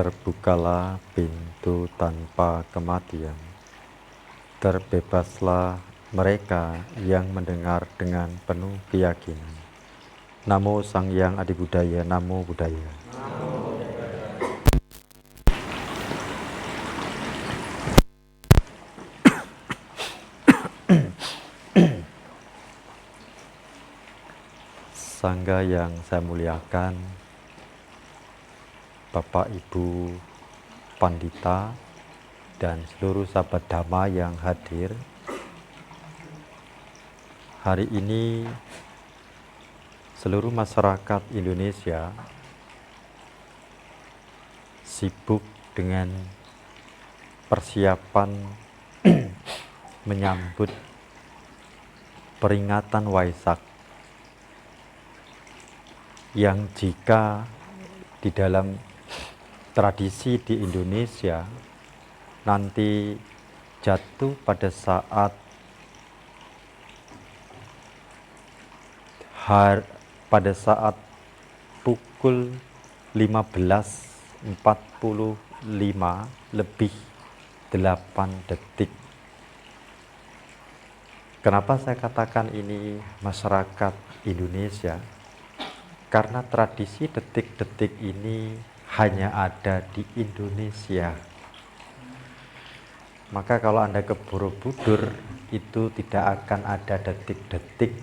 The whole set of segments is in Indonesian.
Terbukalah pintu tanpa kematian. Terbebaslah mereka yang mendengar dengan penuh keyakinan. Namo Sang Hyang Adi Budaya, Namo Buddhaya. Sangga yang saya muliakan, Bapak Ibu Pandita dan seluruh sahabat Dhamma yang hadir. Hari ini seluruh masyarakat Indonesia sibuk dengan persiapan menyambut peringatan Waisak yang jika di dalam tradisi di Indonesia nanti jatuh pada saat pukul 15.45 lebih 8 detik. Kenapa saya katakan ini masyarakat Indonesia? Karena tradisi detik-detik ini hanya ada di Indonesia. Maka kalau Anda ke Borobudur itu tidak akan ada detik-detik,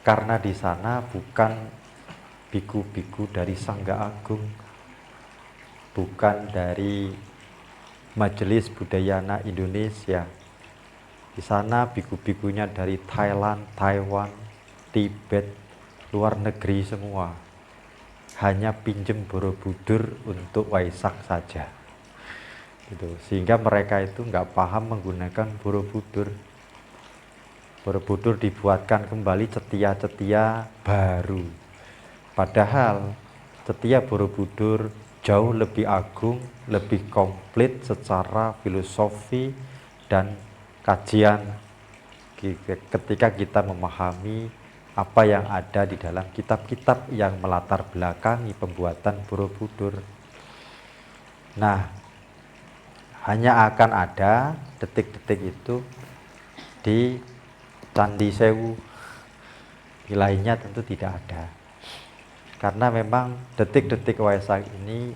karena di sana bukan biku-biku dari Sangga Agung, bukan dari Majelis Budayana Indonesia. Di sana biku-bikunya dari Thailand, Taiwan, Tibet, luar negeri semua. Hanya pinjem Borobudur untuk Waisak saja. Gitu. Sehingga mereka itu nggak paham menggunakan Borobudur. Borobudur dibuatkan kembali cetia-cetia baru. Padahal cetia Borobudur jauh lebih agung, lebih komplit secara filosofi dan kajian ketika kita memahami apa yang ada di dalam kitab-kitab yang melatar belakangi pembuatan Borobudur. Nah, hanya akan ada detik-detik itu di Candi Sewu. Di lainnya tentu tidak ada. Karena memang detik-detik Waisak ini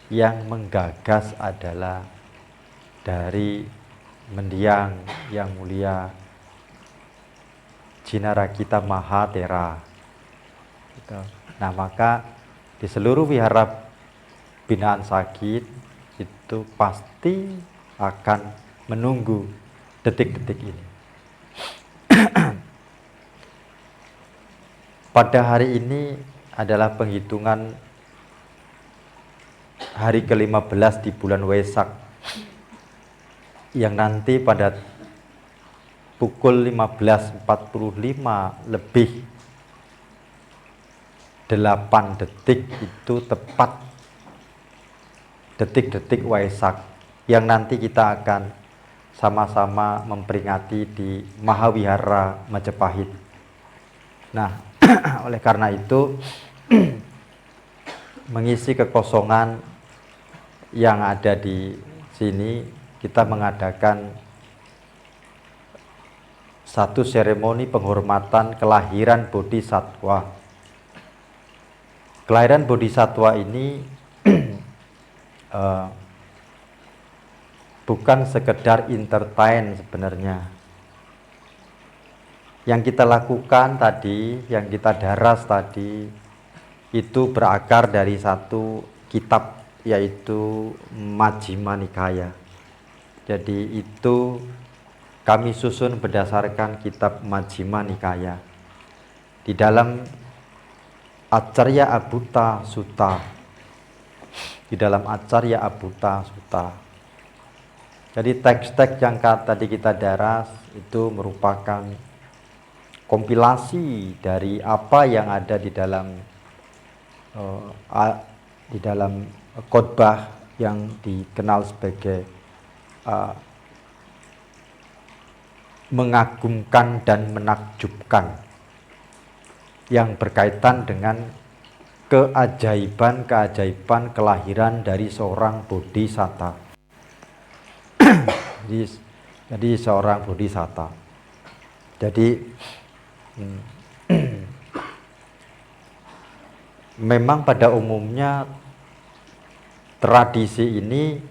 yang menggagas adalah dari mendiang yang mulia Jinarakita Mahathera. Nah, maka di seluruh wihara binaan Sakit itu pasti akan menunggu detik-detik ini. Pada hari ini adalah penghitungan hari ke-15 di bulan Waisak, yang nanti pada pukul 15.45 lebih 8 detik itu tepat detik-detik Waisak yang nanti kita akan sama-sama memperingati di Mahawihara Majapahit. Nah, oleh karena itu mengisi kekosongan yang ada di sini, kita mengadakan satu seremoni penghormatan kelahiran Bodhisatwa. Kelahiran Bodhisatwa ini bukan sekedar entertain sebenarnya. Yang kita lakukan tadi, yang kita daras tadi, itu berakar dari satu kitab, yaitu Majjhima Nikaya. Jadi itu kami susun berdasarkan kitab Majjhima Nikaya. Di dalam Acarya Abhuta Sutta. Di dalam Acarya Abhuta Sutta. Jadi teks-teks yang tadi kita daras itu merupakan kompilasi dari apa yang ada di dalam khotbah yang dikenal sebagai mengagumkan dan menakjubkan, yang berkaitan dengan keajaiban-keajaiban kelahiran dari seorang bodhisatta. Jadi seorang bodhisatta. Jadi memang pada umumnya tradisi ini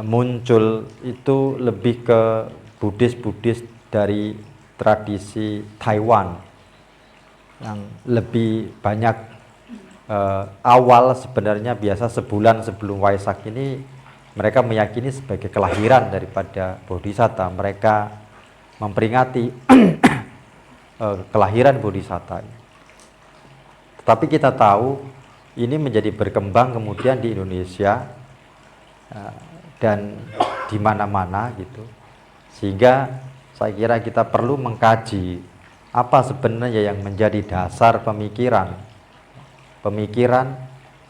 muncul itu lebih ke Buddhis dari tradisi Taiwan yang lebih banyak awal sebenarnya biasa sebulan sebelum Waisak ini mereka meyakini sebagai kelahiran daripada bodhisatta. Mereka memperingati kelahiran bodhisatta. Tetapi kita tahu ini menjadi berkembang kemudian di Indonesia dan di mana-mana gitu. Sehingga saya kira kita perlu mengkaji apa sebenarnya yang menjadi dasar pemikiran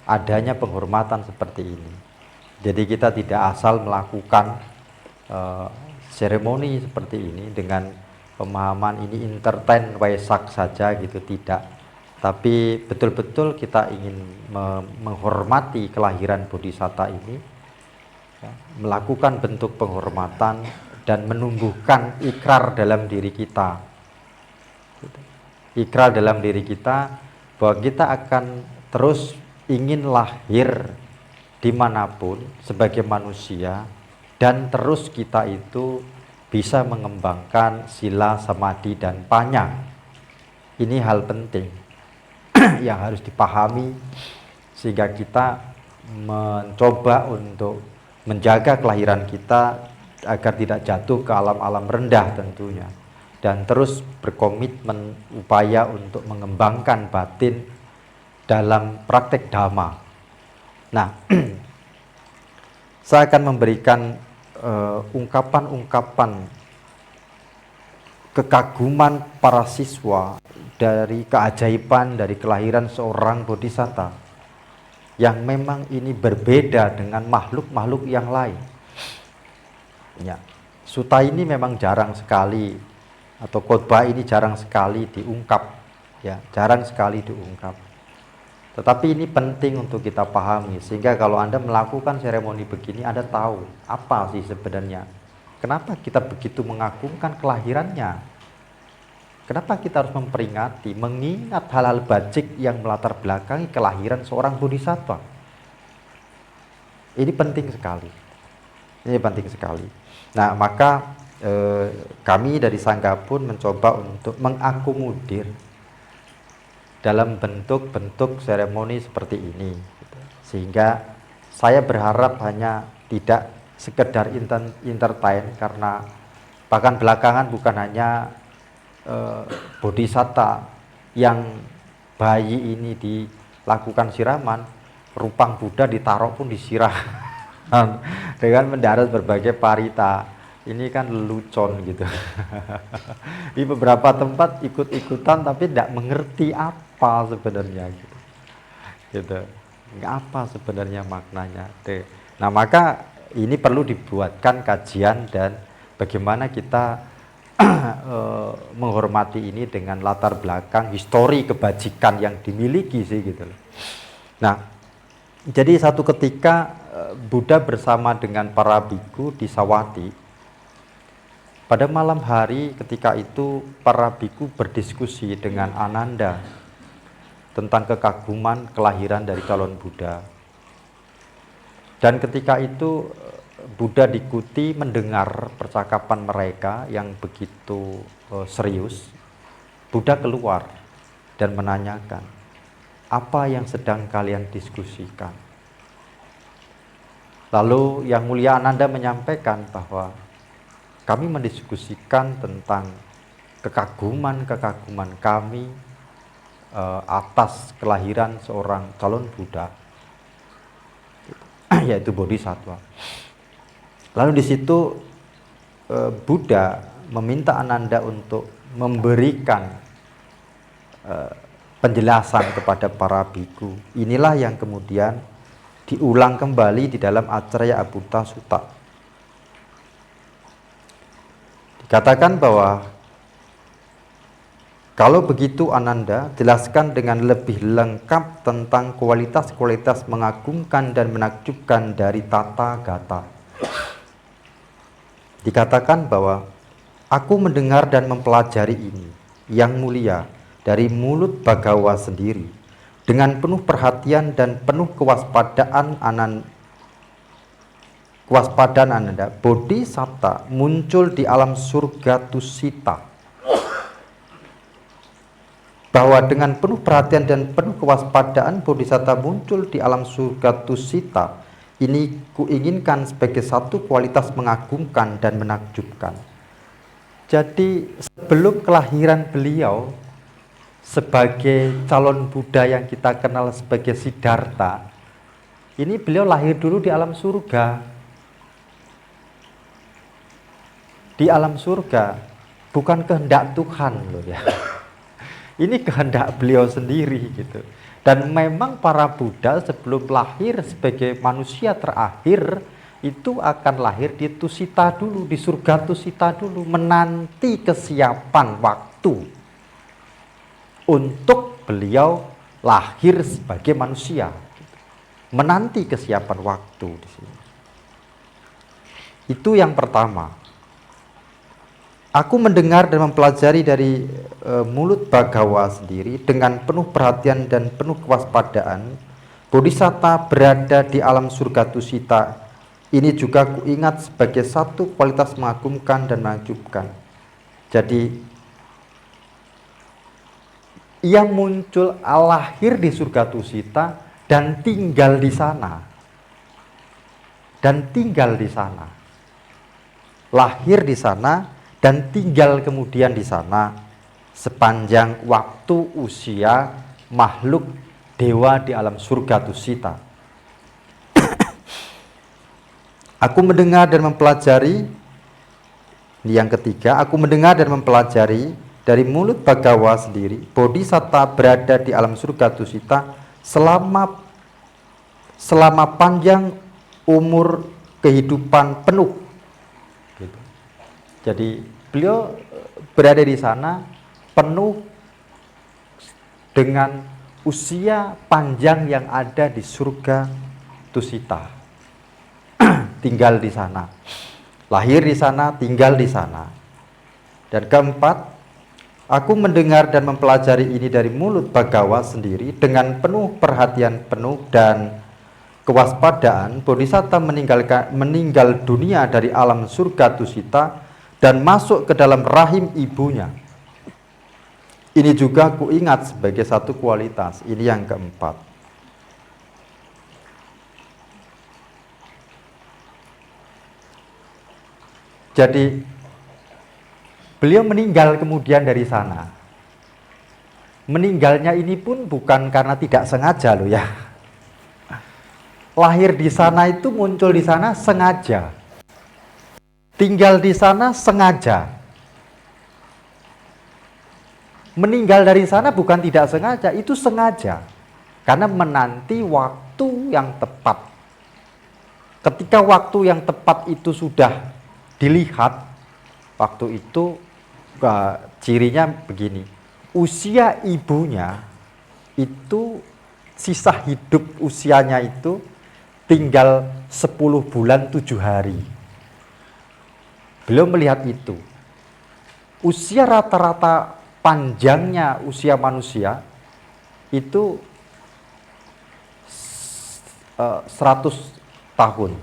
adanya penghormatan seperti ini. Jadi kita tidak asal melakukan seremoni seperti ini dengan pemahaman ini entertain Waisak saja gitu, tidak. Tapi betul-betul kita ingin menghormati kelahiran bodhisatta ini, ya, melakukan bentuk penghormatan dan menumbuhkan ikrar dalam diri kita. Ikrar dalam diri kita bahwa kita akan terus ingin lahir dimanapun sebagai manusia, dan terus kita itu bisa mengembangkan sila, samadhi, dan panya. Ini hal penting yang harus dipahami sehingga kita mencoba untuk menjaga kelahiran kita agar tidak jatuh ke alam-alam rendah tentunya, dan terus berkomitmen upaya untuk mengembangkan batin dalam praktek dhamma. Nah, saya akan memberikan ungkapan-ungkapan kekaguman para siswa dari keajaiban dari kelahiran seorang bodhisatta yang memang ini berbeda dengan makhluk-makhluk yang lain. Ya, sutta ini memang jarang sekali, atau khotbah ini jarang sekali diungkap, ya, jarang sekali diungkap. Tetapi ini penting untuk kita pahami, sehingga kalau Anda melakukan seremoni begini, Anda tahu apa sih sebenarnya. Kenapa kita begitu mengagungkan kelahirannya? Kenapa kita harus memperingati, mengingat hal-hal bajik yang melatar belakangi kelahiran seorang bodhisatta? Ini penting sekali. Ini penting sekali. Nah, maka kami dari Sangga pun mencoba untuk mengakomodir dalam bentuk-bentuk seremoni seperti ini, sehingga saya berharap hanya tidak sekedar entertain, karena bahkan belakangan bukan hanya bodhisatta yang bayi ini dilakukan siraman, rupang Buddha ditaruh pun disiram dengan mendarat berbagai parita. Ini kan lelucon gitu. Di beberapa tempat ikut-ikutan tapi tidak mengerti apa sebenarnya gitu. Apa sebenarnya maknanya. Nah, maka ini perlu dibuatkan kajian dan bagaimana kita menghormati ini dengan latar belakang histori kebajikan yang dimiliki sih gitu. Nah, jadi satu ketika Buddha bersama dengan para biku di Sawati. Pada malam hari ketika itu para biku berdiskusi dengan Ananda tentang kekaguman kelahiran dari calon Buddha. Dan ketika itu Buddha diikuti mendengar percakapan mereka yang begitu serius. Buddha keluar dan menanyakan, apa yang sedang kalian diskusikan? Lalu Yang Mulia Ananda menyampaikan bahwa kami mendiskusikan tentang kekaguman kami atas kelahiran seorang calon Buddha, yaitu bodhisattva. Lalu di situ Buddha meminta Ananda untuk memberikan penjelasan kepada para biku. Inilah yang kemudian diulang kembali di dalam Acarya Abhuta Sutta. Dikatakan bahwa Kalau begitu Ananda, jelaskan dengan lebih lengkap tentang kualitas-kualitas mengagumkan dan menakjubkan dari tata gata. Dikatakan bahwa aku mendengar dan mempelajari ini yang mulia dari mulut Bhagawa sendiri dengan penuh perhatian dan penuh kewaspadaan Ananda. Bodhisatta muncul di alam surga Tusita, bahwa dengan penuh perhatian dan penuh kewaspadaan Bodhisatta muncul di alam surga Tusita ini kuinginkan sebagai satu kualitas mengagumkan dan menakjubkan. Jadi sebelum kelahiran beliau sebagai calon Buddha yang kita kenal sebagai Siddhartha, ini beliau lahir dulu di alam surga. Di alam surga, bukan kehendak Tuhan loh ya. Ini kehendak beliau sendiri gitu. Dan memang para Buddha sebelum lahir sebagai manusia terakhir itu akan lahir di Tusita dulu, di surga Tusita dulu, menanti kesiapan waktu untuk beliau lahir sebagai manusia. Menanti kesiapan waktu di sini. Itu yang pertama. Aku mendengar dan mempelajari dari mulut Bhagawa sendiri dengan penuh perhatian dan penuh kewaspadaan. Bodhisatta berada di alam surga Tusita. Ini juga kuingat sebagai satu kualitas mengagumkan dan menakjubkan. Jadi, ia muncul lahir di surga Tusita dan tinggal di sana. Dan tinggal di sana. Lahir di sana dan tinggal kemudian di sana sepanjang waktu usia makhluk dewa di alam surga Tusita. Aku mendengar dan mempelajari, ini yang ketiga, aku mendengar dan mempelajari dari mulut Bhagawa sendiri, Bodhisatta berada di alam surga Tusita selama panjang umur kehidupan penuh. Gitu. Jadi beliau berada di sana penuh dengan usia panjang yang ada di surga Tusita. Tinggal di sana. Lahir di sana, tinggal di sana. Dan keempat, aku mendengar dan mempelajari ini dari mulut Bhagawa sendiri dengan penuh perhatian penuh dan kewaspadaan. Bodhisatta meninggal dunia dari alam surga Tusita dan masuk ke dalam rahim ibunya. Ini juga kuingat sebagai satu kualitas. Ini yang keempat. Jadi beliau meninggal kemudian dari sana. Meninggalnya ini pun bukan karena tidak sengaja loh ya. Lahir di sana itu muncul di sana sengaja. Tinggal di sana sengaja. Meninggal dari sana bukan tidak sengaja, itu sengaja. Karena menanti waktu yang tepat. Ketika waktu yang tepat itu sudah dilihat, waktu itu cirinya begini. Usia ibunya itu, sisa hidup usianya itu tinggal 10 bulan 7 hari. Beliau melihat itu. Usia rata-rata panjangnya usia manusia itu 100 tahun.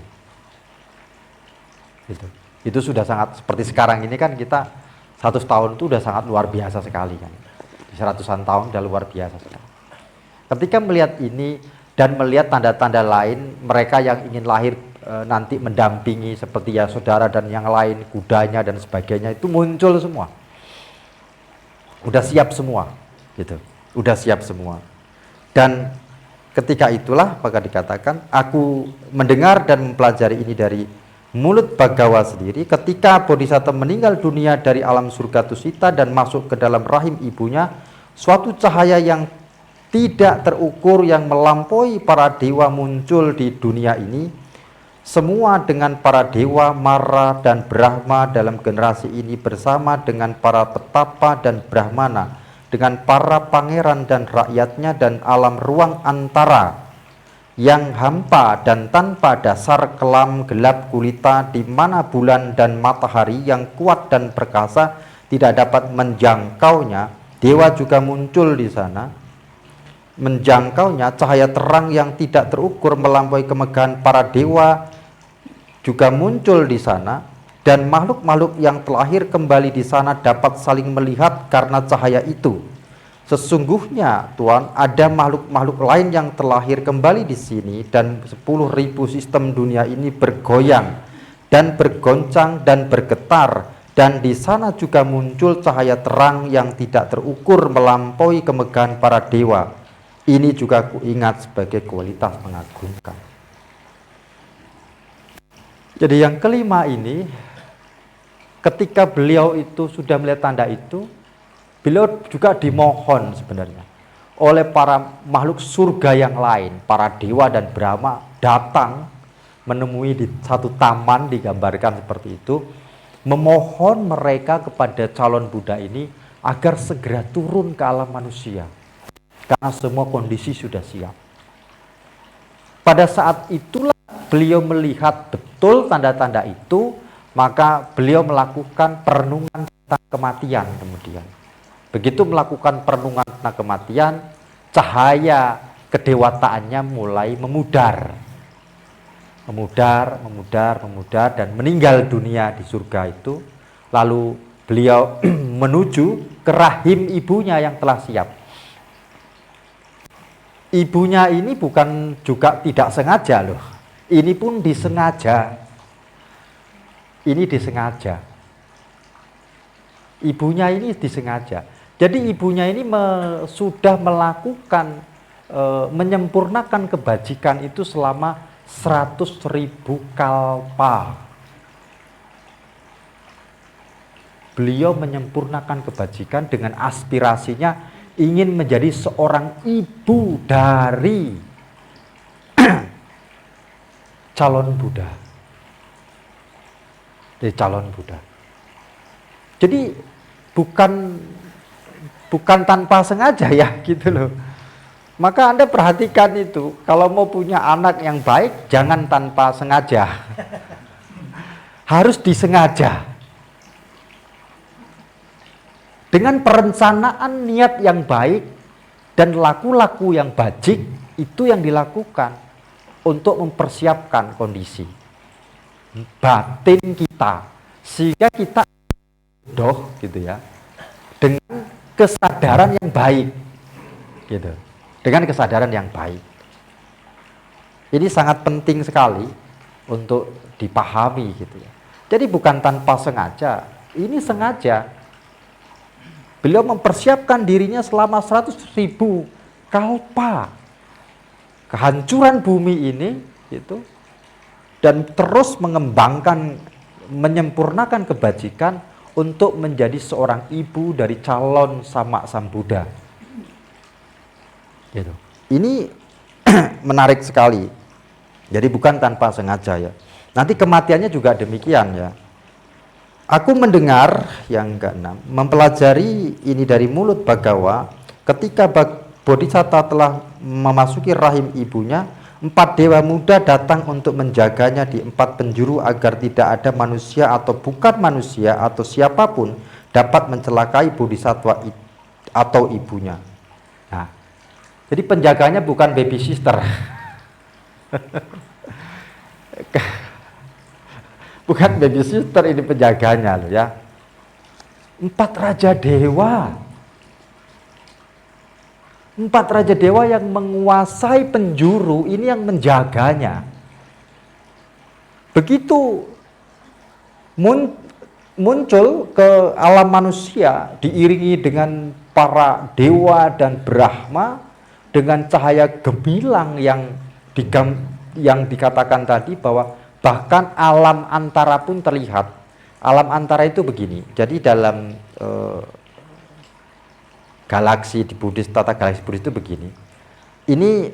Itu sudah sangat, seperti sekarang ini kan kita 100 tahun itu sudah sangat luar biasa sekali kan. Di 100-an tahun sudah luar biasa sekali. Ketika melihat ini dan melihat tanda-tanda lain, mereka yang ingin lahir nanti mendampingi seperti ya saudara dan yang lain, kudanya dan sebagainya, itu muncul semua. Udah siap semua, gitu. Udah siap semua. Dan ketika itulah maka dikatakan, aku mendengar dan mempelajari ini dari mulut Bhagawa sendiri. Ketika Bodhisatta meninggal dunia dari alam surga Tusita dan masuk ke dalam rahim ibunya, suatu cahaya yang tidak terukur yang melampaui para dewa muncul di dunia ini. Semua dengan para dewa, Mara dan Brahma dalam generasi ini bersama dengan para petapa dan Brahmana dengan para pangeran dan rakyatnya dan alam ruang antara yang hampa dan tanpa dasar, kelam gelap gulita, di mana bulan dan matahari yang kuat dan perkasa tidak dapat menjangkaunya. Dewa juga muncul di sana, menjangkaunya. Cahaya terang yang tidak terukur melampaui kemegahan para dewa juga muncul di sana, dan makhluk-makhluk yang terlahir kembali di sana dapat saling melihat karena cahaya itu. Sesungguhnya Tuhan, ada makhluk-makhluk lain yang terlahir kembali di sini, dan 10.000 sistem dunia ini bergoyang dan bergoncang dan bergetar, dan di sana juga muncul cahaya terang yang tidak terukur melampaui kemegahan para dewa. Ini juga kuingat sebagai kualitas mengagumkan. Jadi yang kelima ini, ketika beliau itu sudah melihat tanda itu, beliau juga dimohon sebenarnya oleh para makhluk surga yang lain, para dewa dan Brahma datang menemui di satu taman, digambarkan seperti itu, memohon mereka kepada calon Buddha ini agar segera turun ke alam manusia karena semua kondisi sudah siap. Pada saat itulah beliau melihat betul tanda-tanda itu, maka beliau melakukan perenungan tentang kematian. Kemudian begitu melakukan perenungan tentang kematian, cahaya kedewataannya mulai memudar, dan meninggal dunia di surga itu. Lalu beliau menuju ke rahim ibunya yang telah siap. Ibunya ini bukan juga tidak sengaja loh, ini pun disengaja. Ini disengaja. Ibunya ini disengaja. Jadi ibunya ini sudah melakukan, menyempurnakan kebajikan itu selama 100.000 kalpa. Beliau menyempurnakan kebajikan dengan aspirasinya ingin menjadi seorang ibu dari calon Buddha. Dari calon Buddha. Jadi bukan tanpa sengaja ya gitu loh. Maka Anda perhatikan itu, kalau mau punya anak yang baik jangan tanpa sengaja. Harus disengaja. Dengan perencanaan niat yang baik dan laku-laku yang bajik, itu yang dilakukan untuk mempersiapkan kondisi batin kita sehingga kita bodoh gitu ya, dengan kesadaran yang baik gitu, dengan kesadaran yang baik. Ini sangat penting sekali untuk dipahami gitu ya. Jadi bukan tanpa sengaja, ini sengaja. Beliau mempersiapkan dirinya selama 100.000 kalpa kehancuran bumi ini gitu, dan terus mengembangkan, menyempurnakan kebajikan untuk menjadi seorang ibu dari calon Sama Sambuddha. Gitu. Ini menarik sekali. Jadi bukan tanpa sengaja ya. Nanti kematiannya juga demikian ya. Aku mendengar yang ke-6, mempelajari ini dari mulut Bagawa, ketika Bodhisatta telah memasuki rahim ibunya, 4 dewa muda datang untuk menjaganya di 4 penjuru agar tidak ada manusia atau bukan manusia atau siapapun dapat mencelakai Bodhisattva atau ibunya. Nah, jadi penjaganya bukan baby sister. Bukan baby sister, ini penjaganya loh ya. 4 raja dewa. 4 raja dewa yang menguasai penjuru ini yang menjaganya. Begitu muncul ke alam manusia diiringi dengan para dewa dan Brahma dengan cahaya gemilang yang dikatakan tadi bahwa bahkan alam antara pun terlihat. Alam antara itu begini. Jadi dalam galaksi di Buddhis, tata galaksi Buddhis itu begini. Ini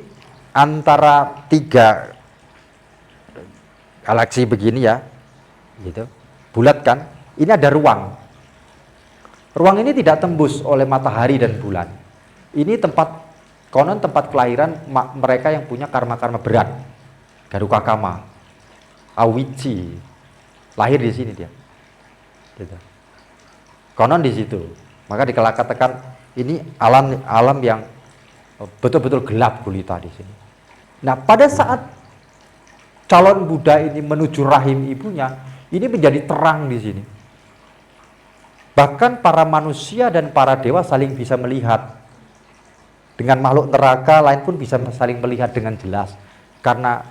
antara 3 galaksi begini ya, gitu. Bulat kan? Ini ada ruang. Ruang ini tidak tembus oleh matahari dan bulan. Ini konon tempat kelahiran mereka yang punya karma-karma berat. Garukakama, Awici, lahir di sini dia. Gitu. Konon di situ. Maka dikatakan ini alam yang betul-betul gelap gulita di sini. Nah, pada saat calon Buddha ini menuju rahim ibunya, ini menjadi terang di sini. Bahkan para manusia dan para dewa saling bisa melihat. Dengan makhluk neraka lain pun bisa saling melihat dengan jelas. Karena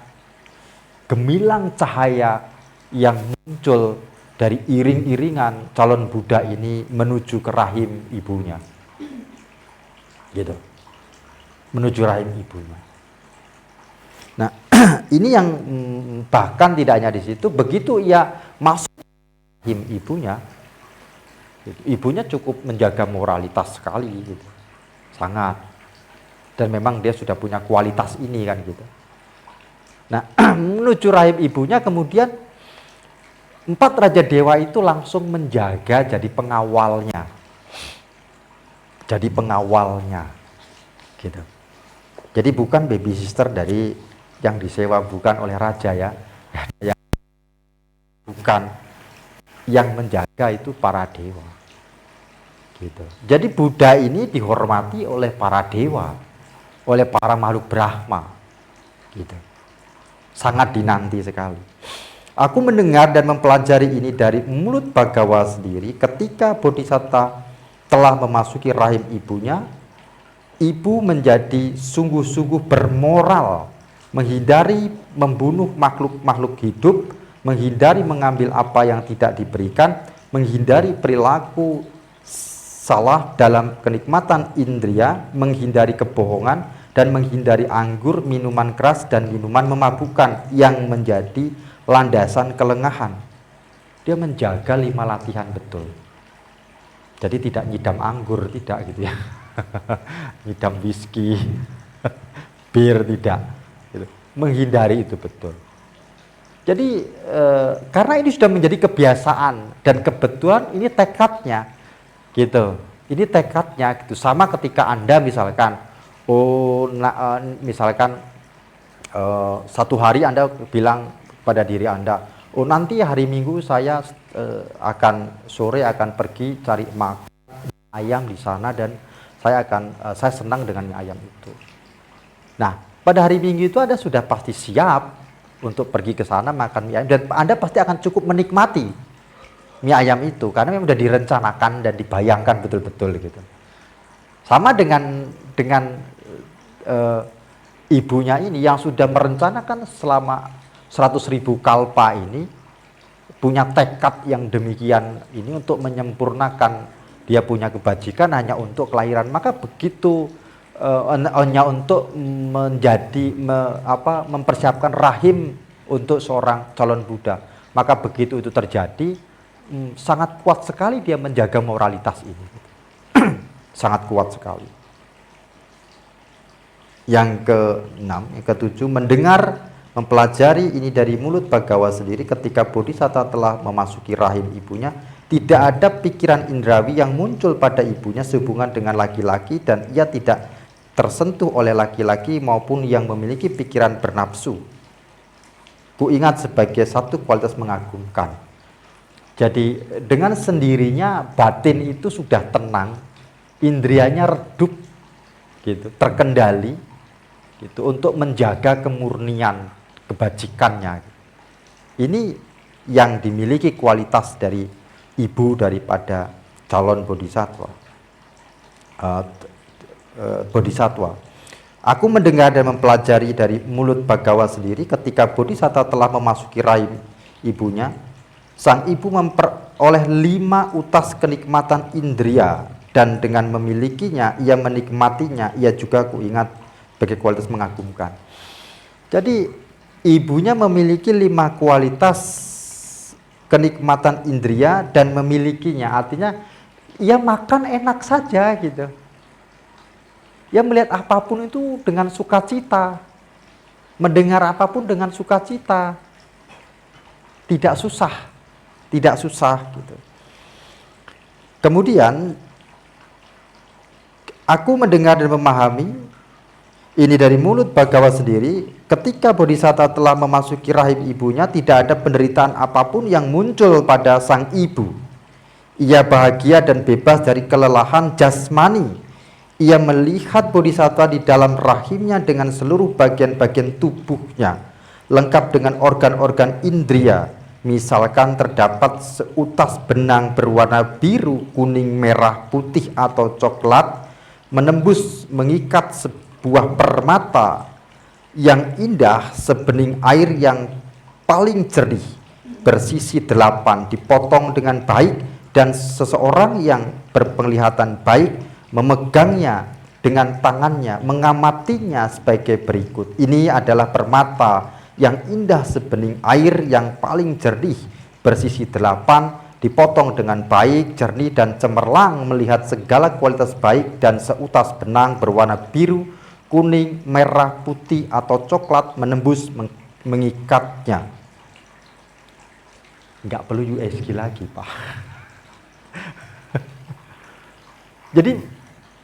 gemilang cahaya yang muncul dari iring-iringan calon Buddha ini menuju ke rahim ibunya. Gitu. Menuju rahim ibunya. Nah, ini yang bahkan tidak hanya di situ, begitu ia masuk rahim ibunya, ibunya cukup menjaga moralitas sekali gitu. Sangat. Dan memang dia sudah punya kualitas ini kan gitu. Nah, menuju rahim ibunya kemudian 4 raja dewa itu langsung menjaga jadi pengawalnya. Jadi pengawalnya. Gitu. Jadi bukan baby sister dari yang disewa bukan oleh raja ya. Yang bukan, yang menjaga itu para dewa. Gitu. Jadi Buddha ini dihormati oleh para dewa, oleh para makhluk Brahma. Gitu. Sangat dinanti sekali. Aku mendengar dan mempelajari ini dari mulut Bhagawa sendiri ketika Bodhisatta telah memasuki rahim ibunya. Ibu menjadi sungguh-sungguh bermoral, menghindari membunuh makhluk-makhluk hidup, menghindari mengambil apa yang tidak diberikan, menghindari perilaku salah dalam kenikmatan indria, menghindari kebohongan, dan menghindari anggur, minuman keras, dan minuman memabukkan yang menjadi landasan kelengahan. Dia menjaga 5 latihan betul. Jadi tidak nyidam anggur, tidak gitu ya. Nyidam whisky, bir, tidak gitu. Menghindari itu betul. Jadi karena ini sudah menjadi kebiasaan dan kebetulan ini tekadnya gitu. Ini tekadnya gitu. Sama ketika Anda misalkan misalkan satu hari Anda bilang pada diri Anda, nanti hari Minggu saya sore akan pergi cari makan ayam di sana dan saya senang dengan mie ayam itu. Nah, pada hari Minggu itu Anda sudah pasti siap untuk pergi ke sana makan mie ayam dan Anda pasti akan cukup menikmati mie ayam itu karena memang sudah direncanakan dan dibayangkan betul-betul gitu. Sama dengan ibunya ini yang sudah merencanakan selama 100.000 kalpa ini, punya tekad yang demikian ini untuk menyempurnakan dia punya kebajikan hanya untuk kelahiran, maka begitu hanya untuk mempersiapkan rahim untuk seorang calon Buddha, maka begitu itu terjadi sangat kuat sekali dia menjaga moralitas ini. Sangat kuat sekali. Yang ke-6, yang ke-7, mendengar, mempelajari ini dari mulut Bhagawa sendiri ketika Bodhisatta telah memasuki rahim ibunya. Tidak ada pikiran indrawi yang muncul pada ibunya sehubungan dengan laki-laki dan ia tidak tersentuh oleh laki-laki maupun yang memiliki pikiran bernafsu. Ku ingat sebagai satu kualitas mengagumkan. Jadi dengan sendirinya batin itu sudah tenang, indrianya redup, gitu, terkendali, gitu, untuk menjaga kemurnian kebajikannya. Ini yang dimiliki kualitas dari ibu daripada calon bodhisattva. Aku mendengar dan mempelajari dari mulut Bhagawa sendiri ketika Bodhisatta telah memasuki rahim ibunya, sang ibu memperoleh 5 utas kenikmatan indria dan dengan memilikinya, ia menikmatinya, ia juga kuingat sebagai kualitas mengagumkan. Jadi ibunya memiliki 5 kualitas kenikmatan indria dan memilikinya, artinya ia makan enak saja gitu. Ia melihat apapun itu dengan sukacita, mendengar apapun dengan sukacita, tidak susah gitu. Kemudian aku mendengar dan memahami ini dari mulut Bhagawa sendiri, ketika Bodhisatta telah memasuki rahim ibunya, tidak ada penderitaan apapun yang muncul pada sang ibu. Ia bahagia dan bebas dari kelelahan jasmani. Ia melihat Bodhisatta di dalam rahimnya dengan seluruh bagian-bagian tubuhnya, lengkap dengan organ-organ indria. Misalkan terdapat seutas benang berwarna biru, kuning, merah, putih atau coklat, menembus mengikat sebuah permata yang indah, sebening air yang paling jernih, bersisi 8, dipotong dengan baik, dan seseorang yang berpenglihatan baik memegangnya dengan tangannya, mengamatinya sebagai berikut. Ini adalah permata yang indah sebening air yang paling jernih, bersisi 8, dipotong dengan baik, jernih dan cemerlang, melihat segala kualitas baik dan seutas benang berwarna biru, kuning, merah, putih atau coklat menembus mengikatnya. Nggak perlu USG lagi, Pak. Jadi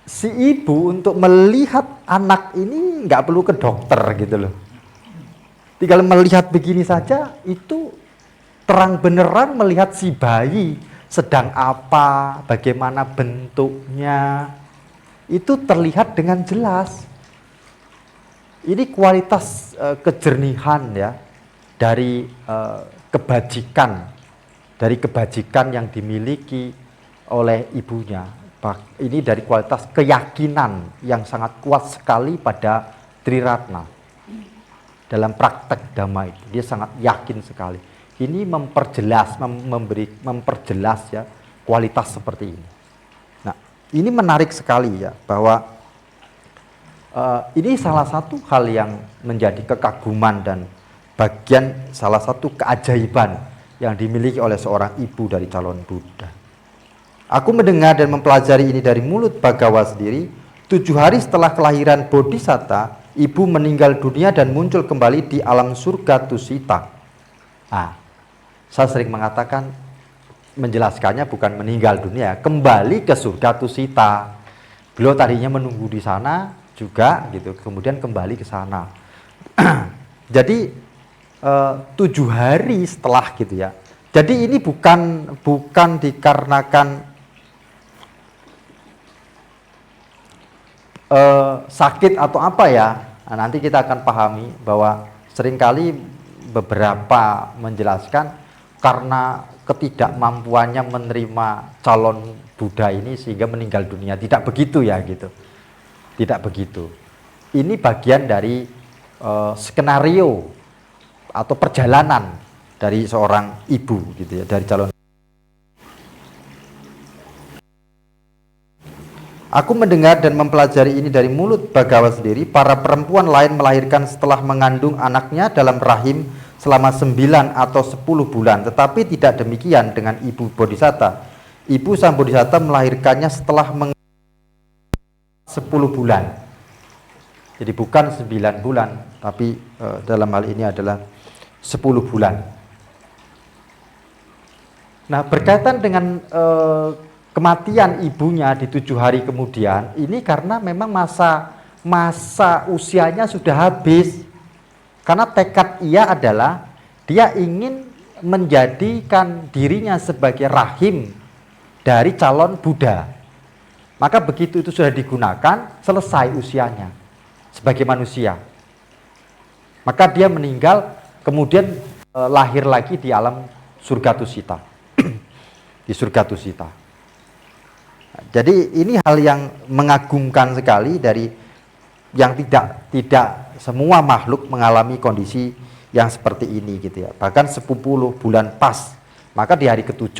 si ibu untuk melihat anak ini nggak perlu ke dokter gitu loh. Tinggal melihat begini saja itu terang beneran melihat si bayi sedang apa, bagaimana bentuknya, itu terlihat dengan jelas. Ini kualitas kejernihan ya dari kebajikan yang dimiliki oleh ibunya. Ini dari kualitas keyakinan yang sangat kuat sekali pada Triratna. Dalam praktek Dhamma itu dia sangat yakin sekali. Ini memperjelas ya kualitas seperti ini. Nah, ini menarik sekali ya bahwa ini salah satu hal yang menjadi kekaguman dan bagian salah satu keajaiban yang dimiliki oleh seorang ibu dari calon Buddha. Aku mendengar dan mempelajari ini dari mulut Bhagawa sendiri. 7 hari setelah kelahiran Bodhisatta, ibu meninggal dunia dan muncul kembali di alam surga Tusita. Saya sering mengatakan, menjelaskannya bukan meninggal dunia, kembali ke surga Tusita. Beliau tadinya menunggu di sana juga, gitu, kemudian kembali ke sana. Jadi 7 hari setelah gitu ya. Jadi ini bukan dikarenakan sakit atau apa ya. Nah, nanti kita akan pahami bahwa seringkali beberapa menjelaskan karena ketidakmampuannya menerima calon Buddha ini sehingga meninggal dunia. Tidak begitu ya gitu. Tidak begitu. Ini bagian dari skenario atau perjalanan dari seorang ibu gitu ya, dari calon. Aku mendengar dan mempelajari ini dari mulut Bhagawa sendiri. Para perempuan lain melahirkan setelah mengandung anaknya dalam rahim selama 9 atau 10 bulan. Tetapi tidak demikian dengan ibu Bodhisatta. Ibu sang Bodhisatta melahirkannya setelah 10 bulan. Jadi bukan 9 bulan, tapi dalam hal ini adalah 10 bulan. Nah, berkaitan dengan kematian ibunya di 7 hari kemudian, ini karena memang masa usianya sudah habis. Karena tekad ia adalah dia ingin menjadikan dirinya sebagai rahim dari calon Buddha. Maka begitu itu sudah digunakan, selesai usianya sebagai manusia. Maka dia meninggal, kemudian lahir lagi di alam surga Tusita. Di surga Tusita. Jadi ini hal yang mengagumkan sekali dari yang tidak semua makhluk mengalami kondisi yang seperti ini gitu ya. Bahkan 10 bulan pas, maka di hari ke-7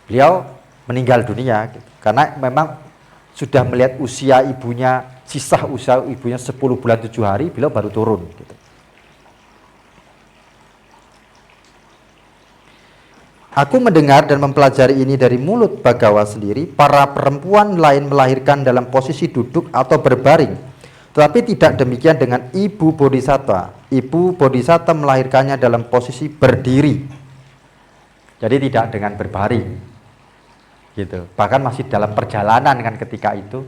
beliau meninggal dunia gitu. Karena memang sudah melihat usia ibunya, sisa usia ibunya 10 bulan 7 hari, beliau baru turun gitu. Aku mendengar dan mempelajari ini dari mulut Bhagawa sendiri. Para perempuan lain melahirkan dalam posisi duduk atau berbaring, tetapi tidak demikian dengan ibu Bodhisatta. Ibu Bodhisatta melahirkannya dalam posisi berdiri. Jadi tidak dengan berbaring. gitu. Bahkan masih dalam perjalanan kan ketika itu,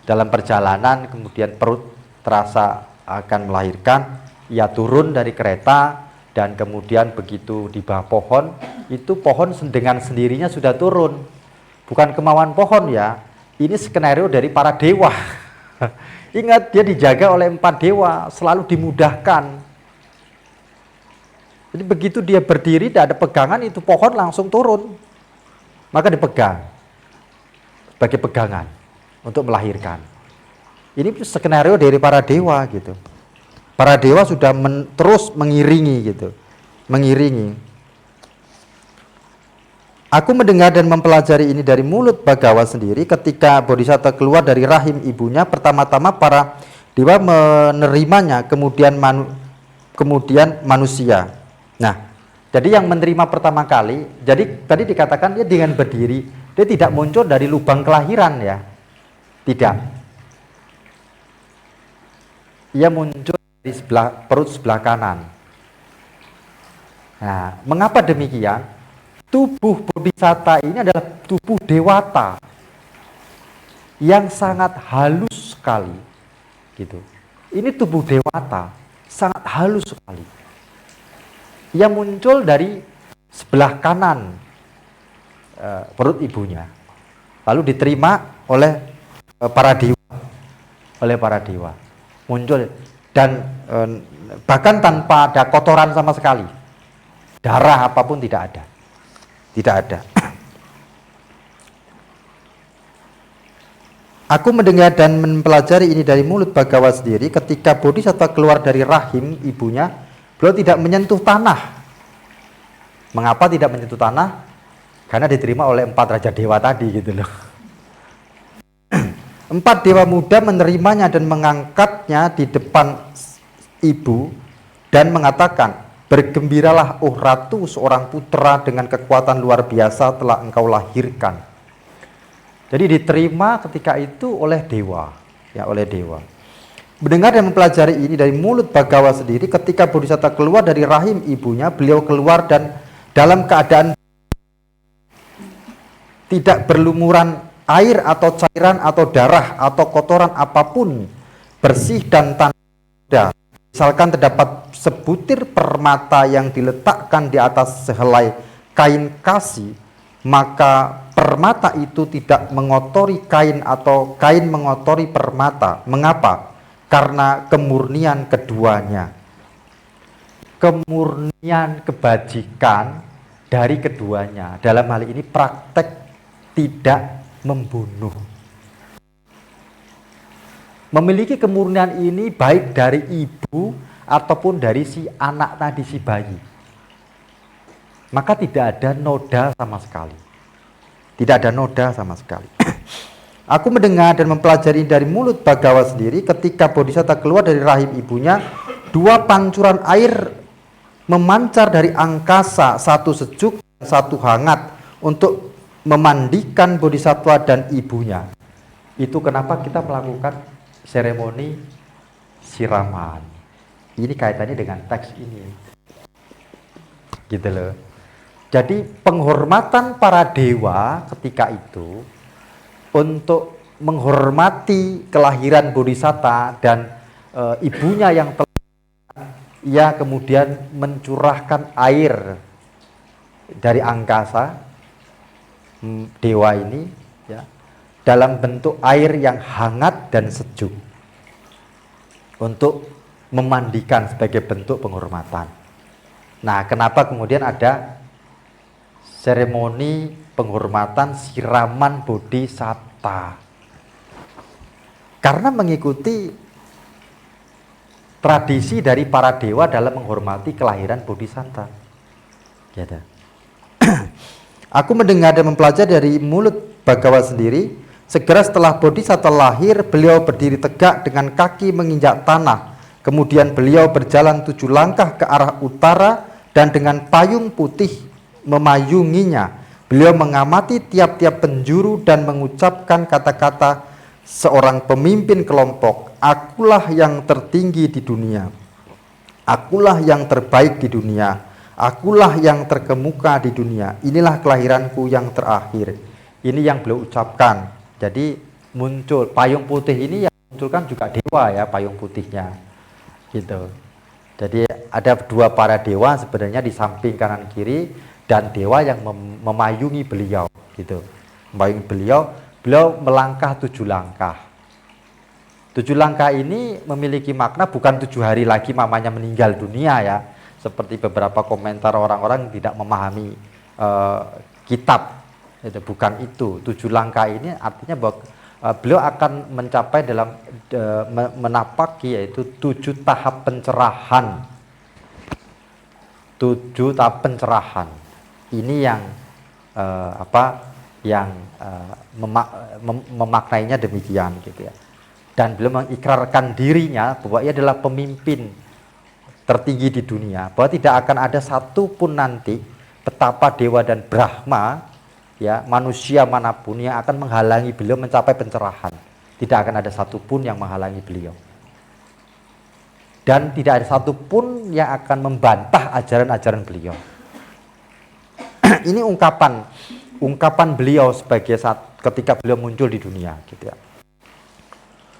dalam perjalanan kemudian perut terasa akan melahirkan, ia turun dari kereta dan kemudian begitu di bawah pohon, itu pohon dengan sendirinya sudah turun. Bukan kemauan pohon ya, ini skenario dari para dewa. Ingat, dia dijaga oleh 4 dewa, selalu dimudahkan. Jadi begitu dia berdiri, tidak ada pegangan, itu pohon langsung turun. Maka dipegang sebagai pegangan untuk melahirkan. Ini skenario dari para dewa gitu. Para dewa sudah terus mengiringi gitu, mengiringi. Aku mendengar dan mempelajari ini dari mulut Bagawa sendiri. Ketika Bodhisatta keluar dari rahim ibunya, pertama-tama para dewa menerimanya, kemudian manusia. Nah, jadi yang menerima pertama kali, jadi tadi dikatakan dia dengan berdiri, dia tidak muncul dari lubang kelahiran ya, tidak. Ia muncul di perut sebelah kanan. Nah, mengapa demikian? Tubuh Bodhisatta ini adalah tubuh dewata yang sangat halus sekali, gitu. Ini tubuh dewata sangat halus sekali. Ia muncul dari sebelah kanan perut ibunya, lalu diterima oleh para dewa, muncul dan bahkan tanpa ada kotoran sama sekali, darah apapun tidak ada. Aku mendengar dan mempelajari ini dari mulut Bagawa sendiri. Ketika Bodhisatta keluar dari rahim ibunya, beliau tidak menyentuh tanah. Mengapa tidak menyentuh tanah? Karena diterima oleh 4 raja dewa tadi gitu loh. 4 dewa muda menerimanya dan mengangkatnya di depan ibu dan mengatakan, bergembiralah oh ratu, seorang putra dengan kekuatan luar biasa telah engkau lahirkan. Jadi diterima ketika itu oleh dewa, ya, oleh dewa. Mendengar dan mempelajari ini dari mulut Bagawa sendiri. Ketika Bodhisatta keluar dari rahim ibunya, beliau keluar dan dalam keadaan tidak berlumuran air atau cairan atau darah atau kotoran apapun, bersih dan tanpa. Misalkan terdapat sebutir permata yang diletakkan di atas sehelai kain kasih, maka permata itu tidak mengotori kain atau kain mengotori permata. Mengapa? Karena kemurnian keduanya. Kemurnian kebajikan dari keduanya. Dalam hal ini praktek tidak membunuh. Memiliki kemurnian ini baik dari ibu ataupun dari si anak tadi, si bayi. Maka tidak ada noda sama sekali. Tidak ada noda sama sekali. Aku mendengar dan mempelajari dari mulut Bagawa sendiri. Ketika Bodhisatta keluar dari rahim ibunya, 2 pancuran air memancar dari angkasa, satu sejuk dan satu hangat, untuk memandikan Bodhisattva dan ibunya. Itu kenapa kita melakukan seremoni siraman. Ini kaitannya dengan teks ini, gitu loh. Jadi penghormatan para dewa ketika itu untuk menghormati kelahiran Bodhisatta dan ibunya yang telah, ia kemudian mencurahkan air dari angkasa, dewa ini ya, dalam bentuk air yang hangat dan sejuk untuk memandikan sebagai bentuk penghormatan. Nah, kenapa kemudian ada seremoni penghormatan siraman Bodhisatta? Karena mengikuti tradisi dari para dewa dalam menghormati kelahiran Bodhisatta. Gitu. Aku mendengar dan mempelajari dari mulut Bagawa sendiri. Segera setelah Bodhisatta lahir, beliau berdiri tegak dengan kaki menginjak tanah. Kemudian beliau berjalan 7 langkah ke arah utara dan dengan payung putih memayunginya. Beliau mengamati tiap-tiap penjuru dan mengucapkan kata-kata seorang pemimpin kelompok. Akulah yang tertinggi di dunia. Akulah yang terbaik di dunia. Akulah yang terkemuka di dunia. Inilah kelahiranku yang terakhir. Ini yang beliau ucapkan. Jadi muncul payung putih ini yang munculkan juga dewa ya, payung putihnya gitu. Jadi ada dua para dewa sebenarnya di samping kanan kiri, dan dewa yang memayungi beliau gitu. Memayungi beliau, beliau melangkah 7 langkah. 7 langkah ini memiliki makna bukan 7 hari lagi mamanya meninggal dunia ya, seperti beberapa komentar orang-orang tidak memahami kitab. Itu bukan itu. 7 langkah ini artinya bahwa beliau akan mencapai dalam menapaki yaitu 7 tahap pencerahan. 7 tahap pencerahan. Ini yang memaknainya demikian gitu ya. Dan beliau mengikrarkan dirinya bahwa ia adalah pemimpin tertinggi di dunia, bahwa tidak akan ada satupun nanti betapa dewa dan Brahma ya, manusia manapun yang akan menghalangi beliau mencapai pencerahan. Tidak akan ada satupun yang menghalangi beliau, dan tidak ada satupun yang akan membantah ajaran-ajaran beliau. Ini ungkapan beliau sebagai saat ketika beliau muncul di dunia gitu ya.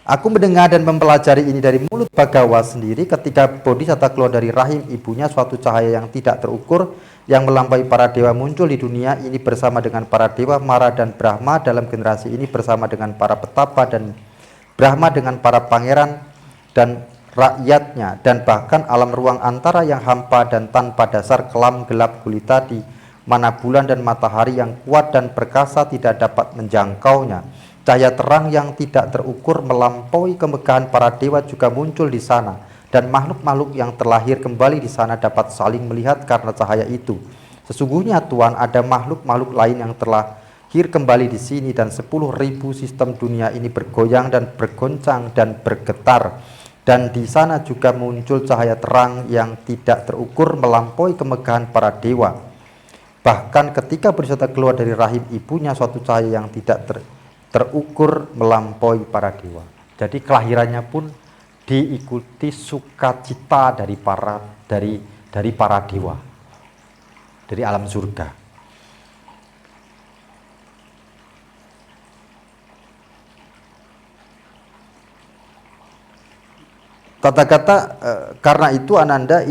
Aku mendengar dan mempelajari ini dari mulut Bagawa sendiri ketika Bodhisatta keluar dari rahim ibunya, suatu cahaya yang tidak terukur yang melampaui para dewa muncul di dunia ini bersama dengan para dewa Mara dan Brahma dalam generasi ini, bersama dengan para petapa dan Brahma dengan para pangeran dan rakyatnya, dan bahkan alam ruang antara yang hampa dan tanpa dasar, kelam gelap gulita di mana bulan dan matahari yang kuat dan perkasa tidak dapat menjangkaunya. Cahaya terang yang tidak terukur melampaui kemegahan para dewa juga muncul di sana, dan makhluk-makhluk yang terlahir kembali di sana dapat saling melihat karena cahaya itu. Sesungguhnya Tuhan, ada makhluk-makhluk lain yang terlahir kembali di sini, dan 10.000 sistem dunia ini bergoyang dan bergoncang dan bergetar. Dan di sana juga muncul cahaya terang yang tidak terukur melampaui kemegahan para dewa. Bahkan ketika Bodhisatta keluar dari rahim ibunya, suatu cahaya yang tidak terukur melampaui para dewa. Jadi kelahirannya pun diikuti sukacita dari para dewa, dari alam surga. Tathagata, karena itu Ananda,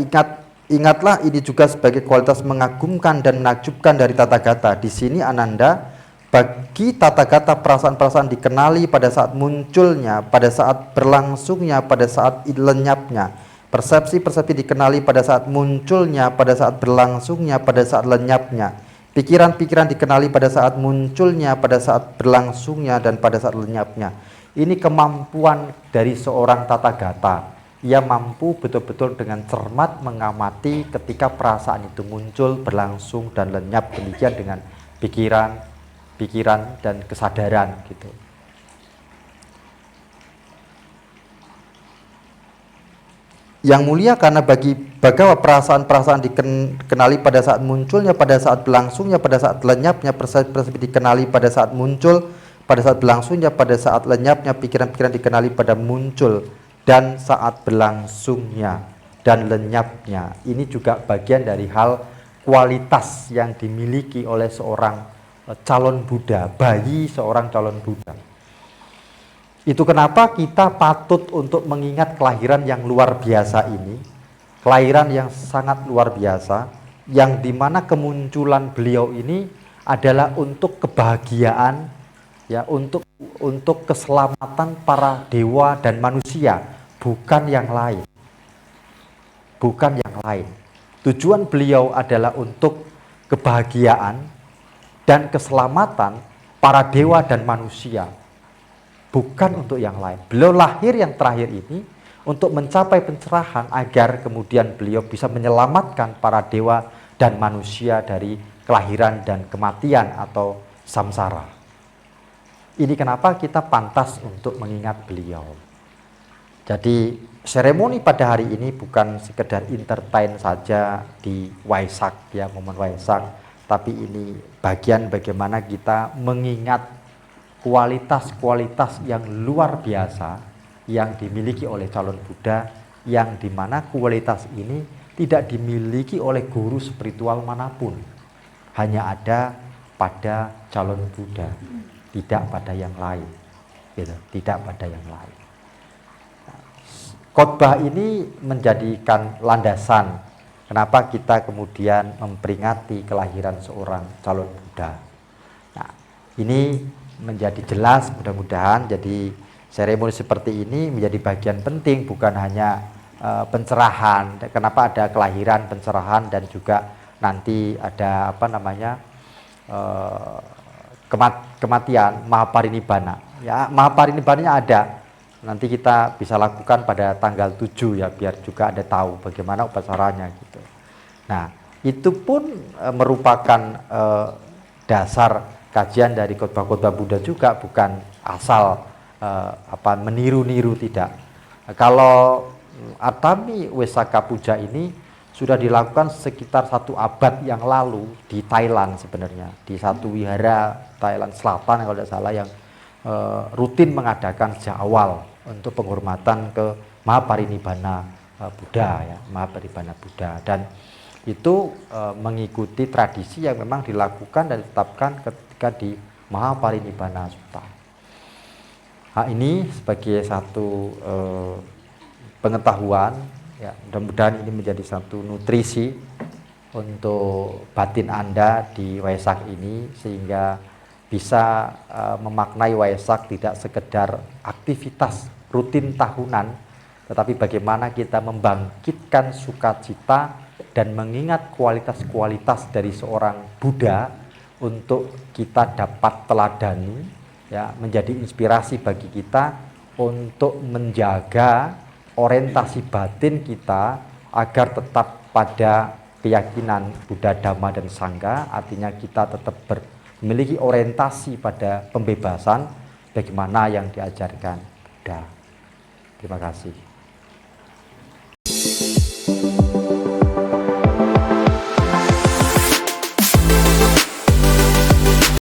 ingatlah ini juga sebagai kualitas mengagumkan dan menakjubkan dari Tathagata. Di sini Ananda, bagi Tathagata perasaan-perasaan dikenali pada saat munculnya, pada saat berlangsungnya, pada saat lenyapnya. Persepsi-persepsi dikenali pada saat munculnya, pada saat berlangsungnya, pada saat lenyapnya. Pikiran-pikiran dikenali pada saat munculnya, pada saat berlangsungnya, dan pada saat lenyapnya. Ini kemampuan dari seorang Tathagata. Ia mampu betul-betul dengan cermat mengamati ketika perasaan itu muncul, berlangsung, dan lenyap. Demikian dengan pikiran dan kesadaran gitu. Yang mulia, karena bagi Bagawa perasaan-perasaan dikenali pada saat munculnya, pada saat berlangsungnya, pada saat lenyapnya. Persepsi dikenali pada saat muncul, pada saat berlangsungnya, pada saat lenyapnya. Pikiran-pikiran dikenali pada muncul dan saat berlangsungnya dan lenyapnya. Ini juga bagian dari hal kualitas yang dimiliki oleh seorang calon Buddha, bayi seorang calon Buddha. Itu kenapa kita patut untuk mengingat kelahiran yang luar biasa ini, kelahiran yang sangat luar biasa, yang dimana kemunculan beliau ini adalah untuk kebahagiaan, ya, untuk keselamatan para dewa dan manusia, bukan yang lain. Bukan yang lain. Tujuan beliau adalah untuk kebahagiaan dan keselamatan para dewa dan manusia, bukan untuk yang lain. Beliau lahir yang terakhir ini untuk mencapai pencerahan, agar kemudian beliau bisa menyelamatkan para dewa dan manusia dari kelahiran dan kematian atau samsara. Ini kenapa kita pantas untuk mengingat beliau. Jadi seremoni pada hari ini bukan sekedar entertain saja di Waisak ya, momen Waisak, tapi ini bagian bagaimana kita mengingat kualitas-kualitas yang luar biasa yang dimiliki oleh calon Buddha, yang dimana kualitas ini tidak dimiliki oleh guru spiritual manapun, hanya ada pada calon Buddha, tidak pada yang lain, gitu, tidak pada yang lain. Khotbah ini menjadikan landasan kenapa kita kemudian memperingati kelahiran seorang calon Buddha. Nah, ini menjadi jelas mudah-mudahan. Jadi seremoni seperti ini menjadi bagian penting, bukan hanya pencerahan. Kenapa ada kelahiran, pencerahan, dan juga nanti ada apa namanya kematian, Mahaparinibbana. Ya, Mahaparinibbana ada. Nanti kita bisa lakukan pada tanggal 7 ya, biar juga ada tahu bagaimana upacaranya gitu. Nah, itu pun merupakan dasar kajian dari khotbah-khotbah Buddha juga, bukan asal meniru-niru, tidak. Kalau Atami Wesaka Puja ini sudah dilakukan sekitar 1 abad yang lalu di Thailand sebenarnya, di satu wihara Thailand Selatan kalau tidak salah, yang rutin mengadakan sejak awal untuk penghormatan ke Mahaparinibbana Buddha ya, Mahaparinibbana Buddha, dan itu mengikuti tradisi yang memang dilakukan dan ditetapkan ketika di Mahaparinibbana Sutta. Hal ini sebagai satu pengetahuan ya, mudah-mudahan ini menjadi satu nutrisi untuk batin Anda di Waisak ini, sehingga bisa memaknai Waisak tidak sekedar aktivitas rutin tahunan, tetapi bagaimana kita membangkitkan sukacita dan mengingat kualitas-kualitas dari seorang Buddha untuk kita dapat teladani ya, menjadi inspirasi bagi kita untuk menjaga orientasi batin kita agar tetap pada keyakinan Buddha, Dhamma, dan Sangha. Artinya kita tetap memiliki orientasi pada pembebasan bagaimana yang diajarkan Buddha. Terima kasih.